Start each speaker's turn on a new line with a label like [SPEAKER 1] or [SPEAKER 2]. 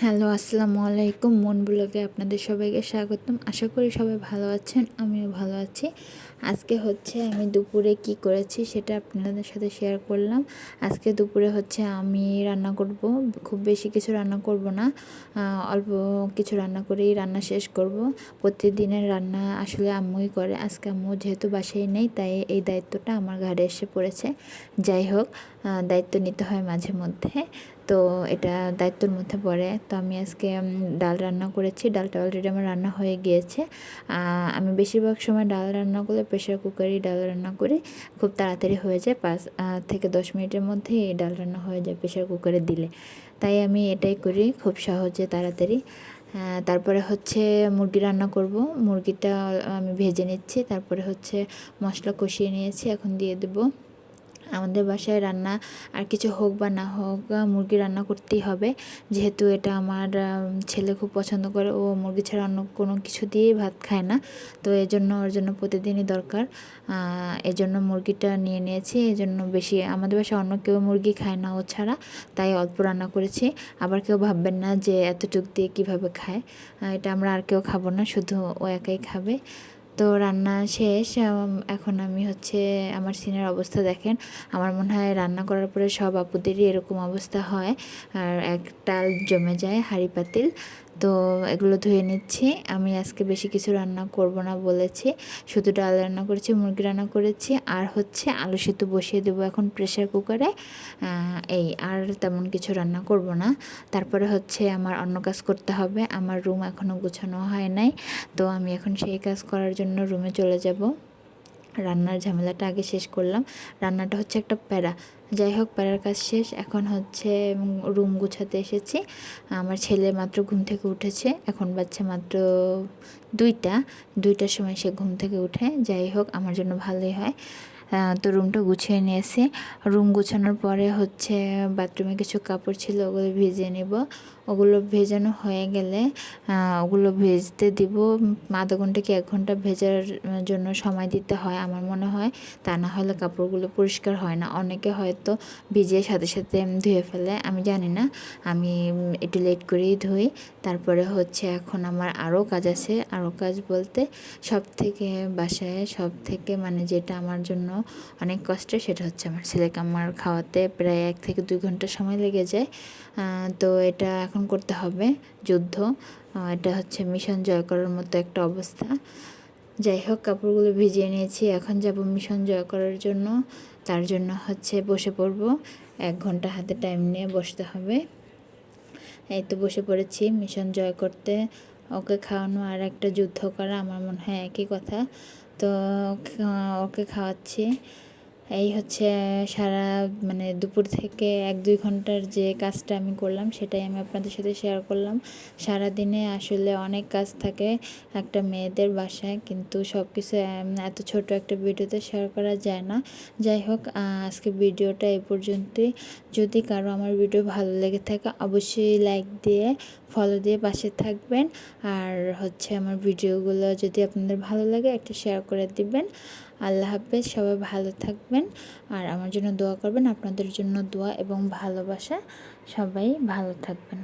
[SPEAKER 1] Hello, আসসালামু আলাইকুম। মন ব্লগে আপনাদের সবাইকে স্বাগতম। আশা করি সবাই ভালো আছেন, আমিও ভালো আছি। আজকে আমি দুপুরে কি করেছি সেটা আপনাদের সাথে শেয়ার করলাম। আজকে দুপুরে আমি রান্না করব। খুব বেশি কিছু রান্না করব না, অল্প কিছু রান্না করেই রান্না শেষ করব। প্রতিদিনের রান্না আসলে আম্মুই করে। আজকে আম্মু যেহেতু বাসায় নেই, তাই এই দায়িত্বটা আমার ঘাড়ে এসে পড়েছে। যাই হোক, দায়িত্ব নিতে হয় মাঝে মধ্যে, তো এটা দায়িত্বের মধ্যে পড়ে। তো আমি আজকে ডাল রান্না করেছি। ডালটা অলরেডি আমার রান্না হয়ে গিয়েছে। আমি বেশিরভাগ সময় ডাল রান্না করলে প্রেশার কুকারেই ডাল রান্না করি। খুব তাড়াতাড়ি হয়ে যায়, 5 থেকে 10 মিনিটের মধ্যেই ডাল রান্না হয়ে যায় প্রেশার কুকারে দিলে। তাই আমি এটাই করি খুব সহজে, তাড়াতাড়ি। তারপরে মুরগি রান্না করব। মুরগিটা আমি ভেজে নিচ্ছি, তারপরে মশলা কষিয়ে নিয়েছি, এখন দিয়ে দেবো। আমাদের বাসায় রান্না আর কিছু হোক বা না হোক, মুরগি রান্না করতেই হবে, যেহেতু এটা আমার ছেলে খুব পছন্দ করে। ও মুরগি ছাড়া অন্য কোনো কিছু দিয়েই ভাত খায় না, তো এজন্য ওর জন্য প্রতিদিনই দরকার। এজন্য মুরগিটা নিয়ে নিয়েছি। এজন্য বেশি, আমাদের বাসায় অন্য কেউ মুরগি খায় না ও ছাড়া, তাই অল্প রান্না করেছি। আবার কেউ ভাববেন না যে এতটুক দিয়ে কীভাবে খায়। এটা আমরা আর কেউ খাবো না, শুধু ও একাই খাবে। তো রান্না শেষ। এখন আমি আমার সিনের অবস্থা দেখেন। আমার মনে হয় রান্না করার পরে সব আপুদেরই এরকম অবস্থা হয়, আর একটাল জমে যায় হাঁড়ি পাতিল। তো এগুলো ধুয়ে নিচ্ছি। আমি আজকে বেশি কিছু রান্না করব না বলেছি, শুধু ডাল রান্না করেছি, মুরগি রান্না করেছি, আর আলু সেদ্ধ বসিয়ে দেবো এখন প্রেশার কুকারে। এই আর তেমন কিছু রান্না করব না। তারপরে আমার অন্য কাজ করতে হবে। আমার রুম এখনও গুছানো হয় নাই, তো আমি এখন সেই কাজ করার জন্য রুমে চলে যাব। রান্নার ঝামেলাটা আগে শেষ করলাম। রান্নাটা একটা প্যারা। যাই হোক, প্যারার কাজ শেষ। এখন রুম গুছাতে এসেছি। আমার ছেলে মাত্র ঘুম থেকে উঠেছে, এখন বাচ্চা মাত্র 2টার সময় সে ঘুম থেকে উঠে। যাই হোক, আমার জন্য ভালোই হয়। তো রুমটা গুছিয়ে নিয়েছি। রুম গুছানোর পরে বাথরুমে কিছু কাপড় ছিল, ওগুলো ভিজিয়ে নেব। ওগুলো ভেজানো হয়ে গেলে ওগুলো ভেজতে দিব। আধা ঘন্টা কি 1 ঘন্টা ভেজার জন্য সময় দিতে হয় আমার মনে হয়, তা না হলে কাপড়গুলো পরিষ্কার হয় না। অনেকে হয়তো ভিজিয়ে সাথে সাথে ধুয়ে ফেলে, আমি জানি না। আমি একটু লেট করেই ধুই। তারপরে এখন আমার আরও কাজ আছে। আরও কাজ বলতে বাসায় সব থেকে যেটা আমার জন্য অনেক কষ্টের, সেটা আমার ছেলেকে আমার খাওয়াতে প্রায় 1 থেকে 2 ঘন্টা সময় লেগে যায়। তো এটা এখন করতে হবে, যুদ্ধ। এটা মিশন জয় করার মতো একটা অবস্থা। যাই হোক, কাপড়গুলো ভিজিয়ে নিয়েছি, এখন যাব মিশন জয় করার জন্য। তার জন্য বসে পড়ব। 1 ঘন্টা হাতে টাইম নিয়ে বসতে হবে। এই তো বসে পড়েছি মিশন জয় করতে। ওকে খাওয়ানো আর একটা যুদ্ধ করা, আমার মনে হয় একই কথা। তো ওকে খাওয়াচ্ছি। এই সারা দুপুর থেকে 1-2 ঘন্টার যে কাজটা আমি করলাম, সেটাই আমি আপনাদের সাথে শেয়ার করলাম। সারাদিনে আসলে অনেক কাজ থাকে একটা মেয়েদের বাসায়, কিন্তু সব কিছু এত ছোট একটা ভিডিওতে শেয়ার করা যায় না। যাই হোক, আজকে ভিডিওটা এই পর্যন্তই। যদি কারো আমার ভিডিও ভালো লেগে থাকে, অবশ্যই লাইক দিয়ে ফলো দিয়ে পাশে থাকবেন। আর আমার ভিডিওগুলো যদি আপনাদের ভালো লাগে, একটা শেয়ার করে দিবেন। আল্লাহ হাফেজ, সবাই ভালো থাকবেন আর আমার জন্য দোয়া করবেন। আপনাদের জন্য দোয়া এবং ভালোবাসা। সবাই ভালো থাকবেন।